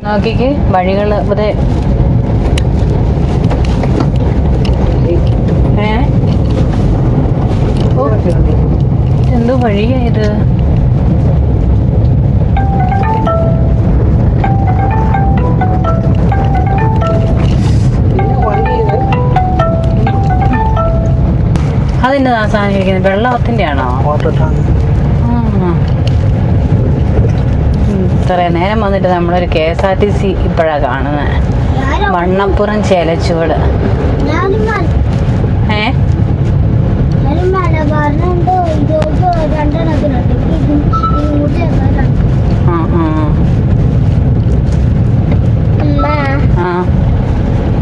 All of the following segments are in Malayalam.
നോക്കിക്ക് വഴികൾ ഇവിടെ എന്തോ വഴിയായത്. അതിൻ്റെ സാധനം ഇരിക്കുന്നത് വെള്ളത്തിൻ്റെ ആണോ? ഇത്രയും നേരം വന്നിട്ട് നമ്മളൊരു KSRTC ഇപ്പോഴാണ് കാണുന്നത്. വണ്ണപ്പുറം ചേലച്ചുവട്.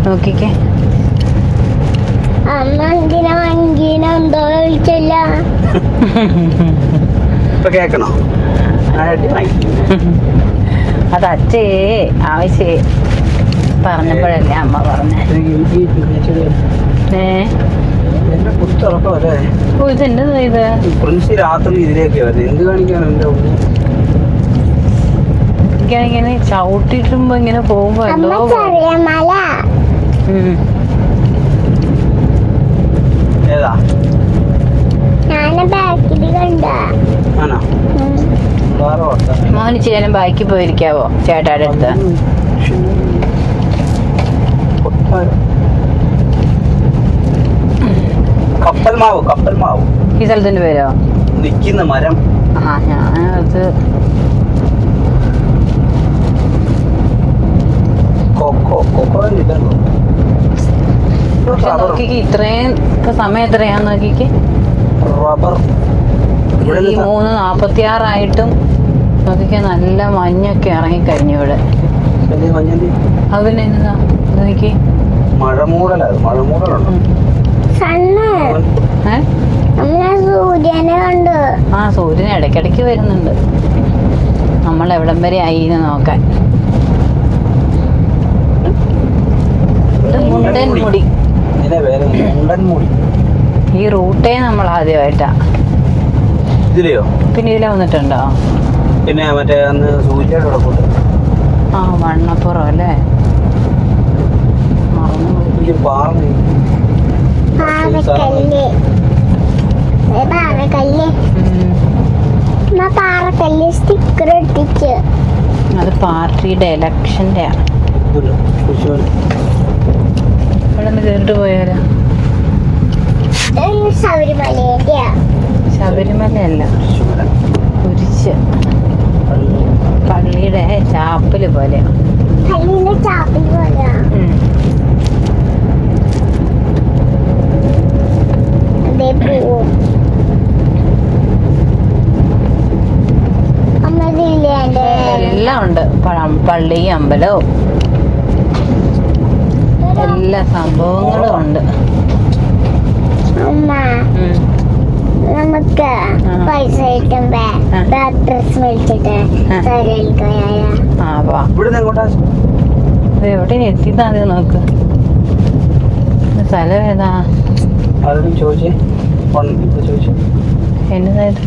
നോക്കിക്കേ അത് അച്ഛേ ആവശ്യേ പറഞ്ഞപ്പോഴല്ലേ അമ്മ പറഞ്ഞേ. ഓ ഇതെന്നതാ ഇത്? എനിക്കാണിങ്ങനെ ചവിട്ടിട്ടുമ്പോ ഇങ്ങനെ പോകുമ്പോ എന്തോ മോന് ചേട്ടൻ ബൈക്കിൽ പോയിരിക്കാവോ ചേട്ടായുടെ അടുത്ത്? കപ്പൽമാവ് ഈ സ്ഥലത്തിന്റെ പേരോ? നിക്കുന്ന മരം. ഞാനത് നോക്കിക്ക് ഇത്രയും ഇപ്പൊ സമയം എത്രയാന്ന് നോക്കിക്ക്. ഈ 3:46 നോക്കിക്കാൻ നല്ല മഞ്ഞൊക്കെ ഇറങ്ങിക്കഴിഞ്ഞു ഇവിടെ. അത് പിന്നെ എന്നതാ നോക്കി സൂര്യൻ ഇടയ്ക്കിടയ്ക്ക് വരുന്നുണ്ട്. നമ്മൾ എവിടം വരെ ആയി നോക്കാൻ. മുണ്ടൻമുടി. ഈ റൂട്ടേ നമ്മൾ ആദ്യമായിട്ടാ. പിന്നെ ഇതിലെ വന്നിട്ടുണ്ടോ? പിന്നെ മറ്റേ അന്ന് സൂര്യയുടെ വണ്ണപ്പുറം അല്ലേ? അത് പാർട്ടിയുടെ ഇലക്ഷന്റെ ആണ്. ഇവിടെ നിന്ന് കേട്ട് പോയാലോ? ശബരിമലയല്ല, കുരിശ് പള്ളിയുടെ ചാപ്പല് പോലെ. എല്ലാം ഉണ്ട്. പള്ളി, അമ്പലവും എല്ലാ സംഭവങ്ങളും ഉണ്ട്. നമുക്ക് പൈസ എവിടെ എത്തിത്താ നോക്ക്. സ്ഥലം ഏതാ? എന്നതായത്?